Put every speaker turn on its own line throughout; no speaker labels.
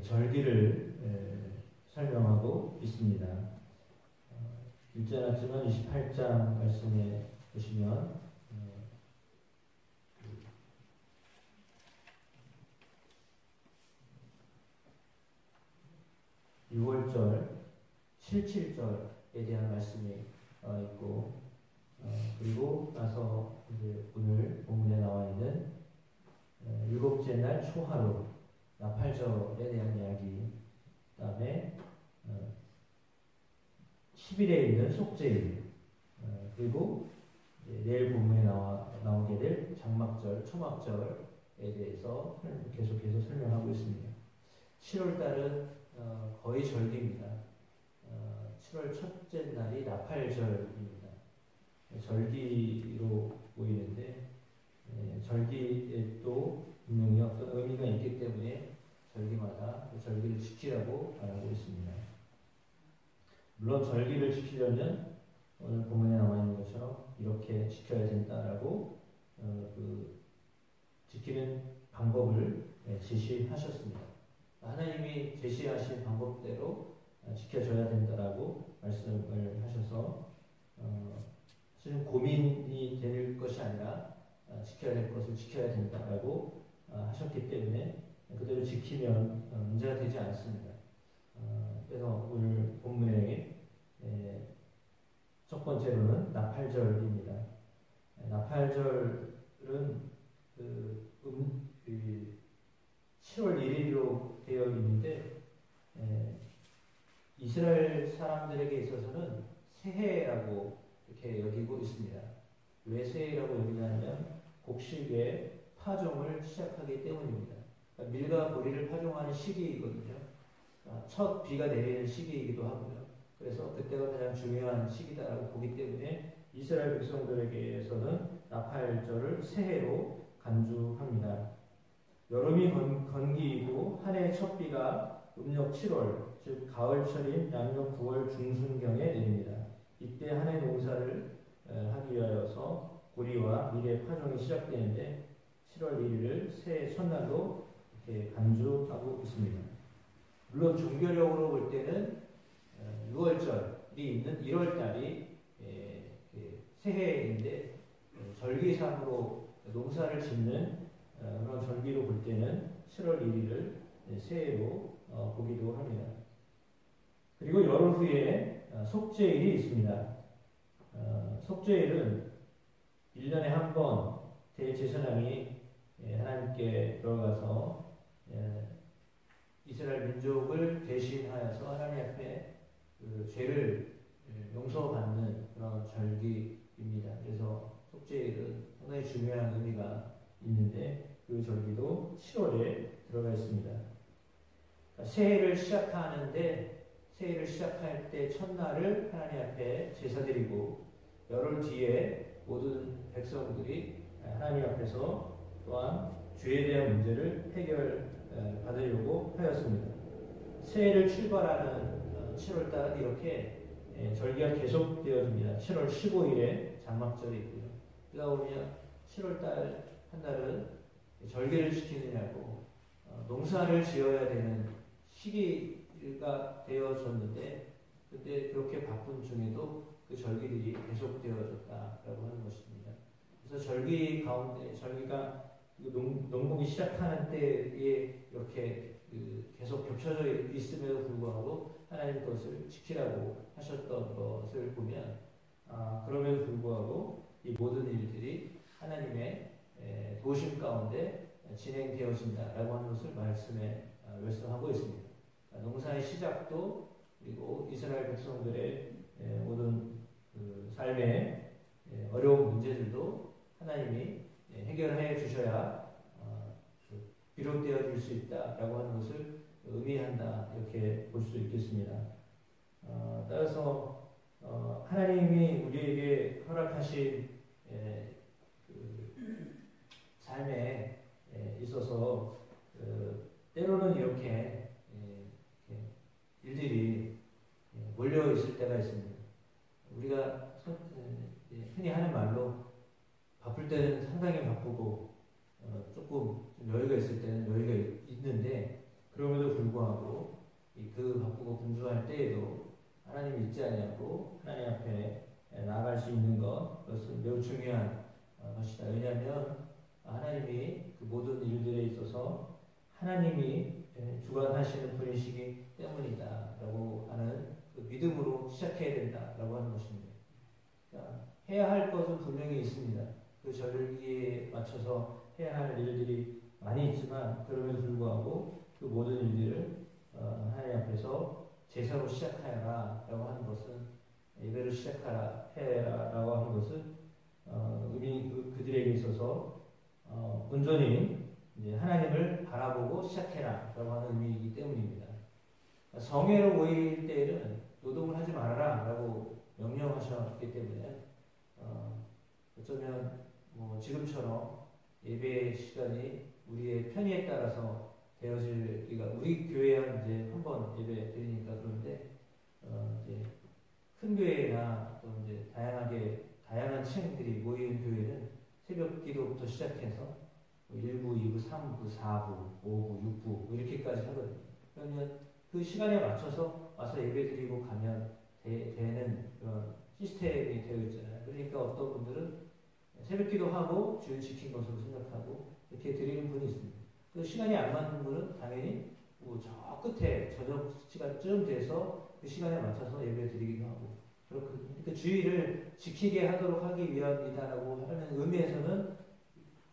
절기를 설명하고 있습니다. 1장 28장 말씀에 보시면 6월절, 77절에 대한 말씀이 있고, 그리고 나서 이제 오늘 본문에 나와 있는 일곱째 날 초하루, 나팔절에 대한 이야기, 그 다음에 10일에 있는 속죄일, 그리고 내일 본문에 나오게 될 장막절, 초막절에 대해서 계속해서 설명하고 있습니다. 7월달은 거의 절기입니다. 7월 첫째 날이 나팔절입니다. 절기로 보이는데 절기에 또 분명히 어떤 의미가 있기 때문에 절기마다 그 절기를 지키라고 말하고 있습니다. 물론 절기를 지키려면 오늘 본문에 나와 있는 것처럼 이렇게 지켜야 된다라고 그 지키는 방법을 제시하셨습니다. 하나님이 제시하신 방법대로 지켜줘야 된다라고 말씀을 하셔서 사실은 고민이 될 것이 아니라 지켜야 될 것을 지켜야 된다라고 하셨기 때문에 그대로 지키면 문제가 되지 않습니다. 그래서 오늘 본문에 첫 번째로는 나팔절입니다. 나팔절은 7월 1일로 되어 있는데 이스라엘 사람들에게 있어서는 새해라고 이렇게 여기고 있습니다. 왜 새해라고 여기냐면 곡식의 파종을 시작하기 때문입니다. 그러니까 밀과 보리를 파종하는 시기이거든요. 첫 비가 내리는 시기이기도 하고요. 그래서 그때가 가장 중요한 시기다라고 보기 때문에 이스라엘 백성들에게서는 나팔절을 새해로 간주합니다. 여름이 건기이고 한 해 첫 비가 음력 7월, 즉 가을철인 양력 9월 중순경에 내립니다. 이때 한 해 농사를 하기 위하여서 보리와 밀의 파종이 시작되는데 7월 1일을 새해 첫날로 이렇게 간주하고 있습니다. 물론 종교적으로 볼 때는 6월절이 있는 1월달이 새해인데 절기상으로 농사를 짓는 그런 절기로 볼 때는 7월 1일을 새해로 보기도 합니다. 그리고 열흘 후에 속죄일이 있습니다. 속죄일은 1년에 한 번 대제사장이 하나님께 들어가서 이스라엘 민족을 대신하여서 하나님 앞에 그 죄를 용서받는 그런 절기입니다. 그래서 속죄일은 상당히 중요한 의미가 있는데 그 절기도 7월에 들어가 있습니다. 그러니까 새해를 시작할 때 첫날을 하나님 앞에 제사드리고 열흘 뒤에 모든 백성들이 하나님 앞에서 또한 죄에 대한 문제를 해결받으려고 하였습니다. 새해를 출발하는 7월달은 이렇게 절기가 계속되어집니다. 7월 15일에 장막절이 있고요. 그러다 보면 7월달 한 달은 절기를 지키느냐고 농사를 지어야 되는 시기가 되어졌는데 근데 그렇게 바쁜 중에도 그 절기들이 계속되어졌다라고 하는 것입니다. 그래서 절기 가운데 절기가 농복이 시작하는 때에 이렇게 계속 겹쳐져 있음에도 불구하고 하나님 것을 지키라고 하셨던 것을 보면 그럼에도 불구하고 이 모든 일들이 하나님의 도심 가운데 진행되어진다라고 하는 것을 말씀에 말씀하고 있습니다. 농사의 시작도 그리고 이스라엘 백성들의 모든 그 삶의 어려운 문제들도 하나님이 해결해 주셔야 비롯되어질 수 있다라고 하는 것을 의미한다 이렇게 볼 수 있겠습니다. 따라서 하나님이 우리에게 허락하신 그 삶에 있어서 때로는 이렇게 일들이 몰려 있을 때가 있습니다. 우리가 흔히 하는 말로 바쁠 때는 상당히 바쁘고 조금 여유가 있을 때는 여유가 있는데 그럼에도 불구하고 불구하고 그 바쁘고 분주할 때에도 하나님 잊지 아니하고 하나님 앞에 나아갈 수 있는 그것은 매우 중요한 것이다. 왜냐하면 하나님이 그 모든 일들에 있어서 하나님이 주관하시는 분이시기 때문이다 라고 하는 그 믿음으로 시작해야 된다라고 하는 것입니다. 그러니까 해야 할 것은 분명히 있습니다. 그 절기에 맞춰서 해야 할 일들이 많이 있지만 그럼에도 불구하고 그 모든 일들을 하나님 앞에서 제사로 시작하여라 라고 하는 것은 예배를 시작하라 해라 라고 하는 것은 그들에게 있어서 온전히 이제 하나님을 바라보고 시작해라 라고 하는 의미이기 때문입니다. 성회로 모일 때에는 노동을 하지 말아라 라고 명령하셨기 때문에 어쩌면 뭐 지금처럼 예배 시간이 우리의 편의에 따라서 되어지기가 우리 교회야 이제 한번 예배 드리니까 그런데 이제 큰 교회나 또 이제 다양한 층들이 모이는 교회는 새벽 기도부터 시작해서 1부, 2부, 3부, 4부, 5부, 6부 이렇게까지 하거든요. 그러면 그 시간에 맞춰서 와서 예배 드리고 가면 되는 그런 시스템이 되어 있잖아요. 그러니까 어떤 분들은 새벽 기도하고 주일 지킨 것으로 생각하고 이렇게 드리는 분이 있습니다. 그 시간이 안 맞는 분은 당연히 저 끝에 저녁 시간쯤 돼서 그 시간에 맞춰서 예배 드리기도 하고 그렇거든요. 그 주일을 지키게 하도록 하기 위함이다라고 하는 의미에서는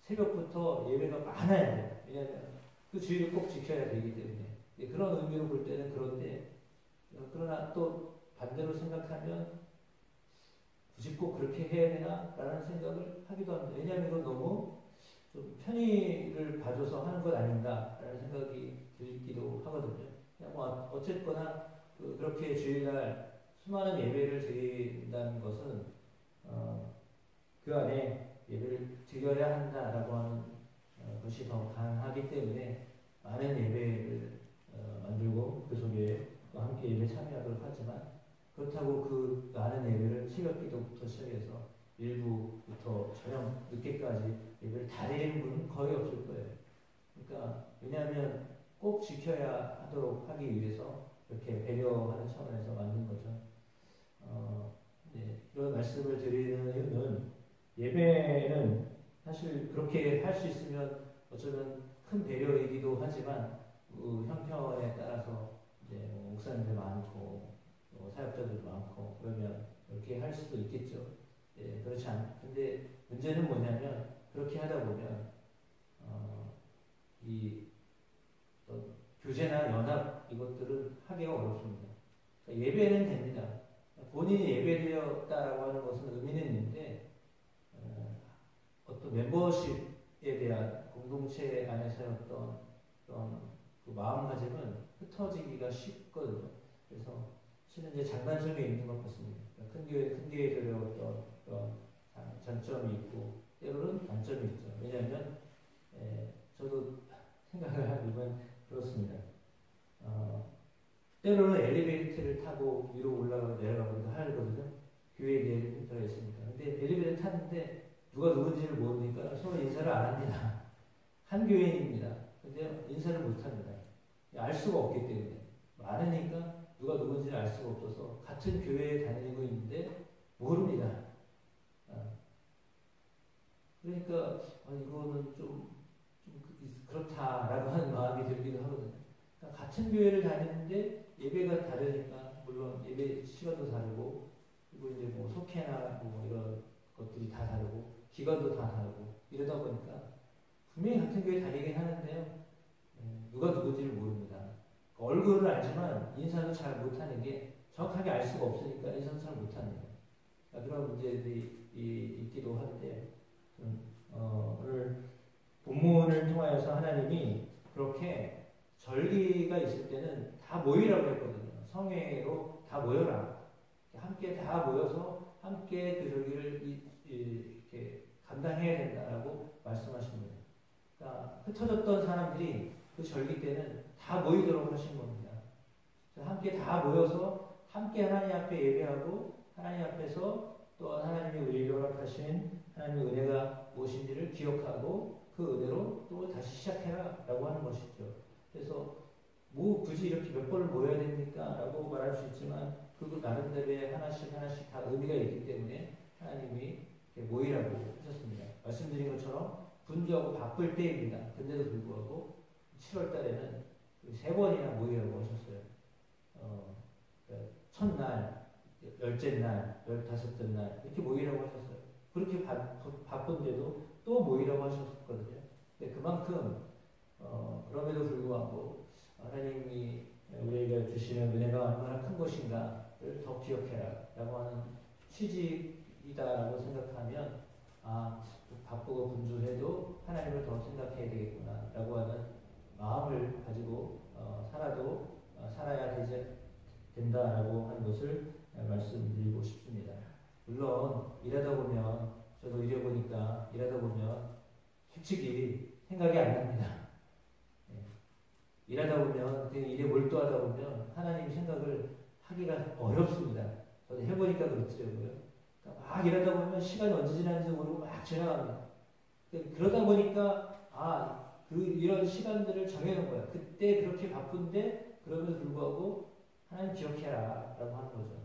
새벽부터 예배가 많아야 돼요. 왜냐하면 그 주일을 꼭 지켜야 되기 때문에 그런 의미로 볼 때는 그런데 그러나 또 반대로 생각하면 굳이 꼭 그렇게 해야 되나? 라는 생각을 하기도 합니다. 왜냐하면 이건 너무 좀 편의를 봐줘서 하는 것 아닌가? 라는 생각이 들기도 하거든요. 뭐 어쨌거나 그렇게 주일날 수많은 예배를 드린다는 것은 그 안에 예배를 드려야 한다라고 하는 것이 더 강하기 때문에 많은 예배를 만들고 그 속에 또 함께 예배 참여하도록 하지만 그렇다고 그 많은 예배를 새벽 기도부터 시작해서 일부부터 저녁 늦게까지 예배를 다 드리는 분은 거의 없을 거예요. 그러니까 왜냐하면 꼭 지켜야 하도록 하기 위해서 이렇게 배려하는 차원에서 만든 거죠. 이런 말씀을 드리는 이유는 예배는 사실 그렇게 할 수 있으면 어쩌면 큰 배려이기도 하지만 그 형편에 따라서 이제 목사님들 많고 사역자들도 많고 그러면 그렇게 할 수도 있겠죠. 그렇지 근데 문제는 뭐냐면 그렇게 하다 보면 이 교제나 연합 이것들은 하기가 어렵습니다. 그러니까 예배는 됩니다. 본인이 예배드렸다라고 하는 것은 의미는 있는데 어떤 멤버십에 대한 공동체 안에서의 어떤 그 마음가짐은 흩어지기가 쉽거든요. 그래서 실은 이제 장단점이 있는 것 같습니다. 큰 교회들의 어떤 그런 장점이 있고 때로는 단점이 있죠. 왜냐하면 저도 생각을 해보면 그렇습니다. 때로는 엘리베이터를 타고 위로 올라가고 내려가기도 하거든요. 교회에 엘리베이터가 있으니까. 근데 엘리베이터 탔는데 누가 누군지를 모르니까 서로 인사를 안 합니다. 한 교인입니다. 근데 인사를 못 합니다. 알 수가 없기 때문에. 많으니까 누가 누군지를 알 수가 없어서 같은 교회에 다니고 있는데 모릅니다. 그러니까 이거는 좀 그렇다라고 하는 마음이 들기도 하거든요. 그러니까 같은 교회를 다니는데 예배가 다르니까 물론 예배 시간도 다르고 그리고 이제 뭐 속회나 뭐 이런 것들이 다 다르고 기관도 다 다르고 이러다 보니까 분명히 같은 교회 다니긴 하는데요. 누가 누군지를 모릅니다. 얼굴은 알지만 인사도 잘 못하는 게 정확하게 알 수가 없으니까 인사도 잘 못하는 거예요. 그런 문제들이 있기도 한데 오늘 본문을 통하여서 하나님이 그렇게 절기가 있을 때는 다 모이라고 했거든요. 성회로 다 모여라. 함께 다 모여서 함께 그 절기를 이렇게 감당해야 된다라고 말씀하십니다. 그러니까 흩어졌던 사람들이 그 절기 때는 다 모이도록 하신 겁니다. 함께 다 모여서 함께 하나님 앞에 예배하고 하나님 앞에서 또 하나님이 우리에게 허락하신 하나님의 은혜가 무엇인지를 기억하고 그 은혜로 또 다시 시작해라 라고 하는 것이죠. 그래서 뭐 굳이 이렇게 몇 번을 모여야 됩니까? 라고 말할 수 있지만 그거 나름대로의 하나씩 하나씩 다 의미가 있기 때문에 하나님이 이렇게 모이라고 하셨습니다. 말씀드린 것처럼 분주하고 바쁠 때입니다. 근데도 불구하고 7월 달에는 3번이나 모이라고 하셨어요. 첫날, 열째 날, 15째 날 이렇게 모이라고 하셨어요. 그렇게 바쁜데도 또 모이라고 하셨거든요. 근데 그만큼 그럼에도 불구하고 하나님이 우리에게 주시는 은혜가 얼마나 큰 것인가를 더 기억해라 라고 하는 취지이다라고 생각하면 바쁘고 분주해도 하나님을 더 생각해야 되겠구나 라고 하는 마음을 가지고 살아야 된다라고 하는 것을 말씀드리고 싶습니다. 물론 일하다 보면 저도 일해보니까 일하다 보면 솔직히 생각이 안 납니다. 일하다 보면 일에 몰두하다 보면 하나님 생각을 하기가 어렵습니다. 저도 해보니까 그렇더라고요. 그러니까 막 일하다 보면 시간이 언제 지나는지 모르고 막 지나갑니다. 그러다 보니까 이런 시간들을 정해놓은 거야. 그때 그렇게 바쁜데 그럼에도 불구하고 하나님 기억해라 라고 하는 거죠.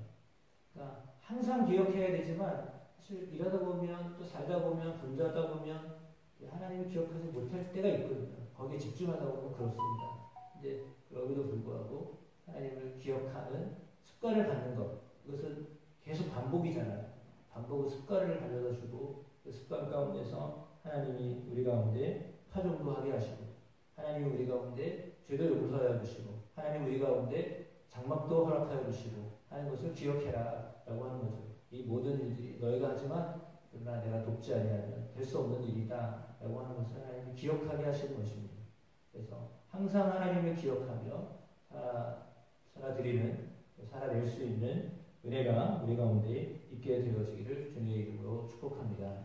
그러니까 항상 기억해야 되지만 사실 일하다 보면 또 살다 보면 분주하다 보면 하나님을 기억하지 못할 때가 있거든요. 거기에 집중하다 보면 그렇습니다. 근데 그럼에도 불구하고 하나님을 기억하는 습관을 갖는 것, 이것은 계속 반복이잖아요. 반복의 습관을 가져다 주고 그 습관 가운데서 하나님이 우리 가운데 파종도 하게 하시고 하나님이 우리 가운데 죄도 용서하여 주시고 하나님 우리 가운데 장막도 허락하여 주시고 하는 것을 기억해라 라고 하는 거죠. 이 모든 일들이 너희가 하지만 그러나 내가 돕지 아니하면 될 수 없는 일이다 라고 하는 것을 하나님이 기억하게 하시는 것입니다. 그래서 항상 하나님을 기억하며 살아낼 수 있는 은혜가 우리 가운데 있게 되어지기를 주님의 이름으로 축복합니다.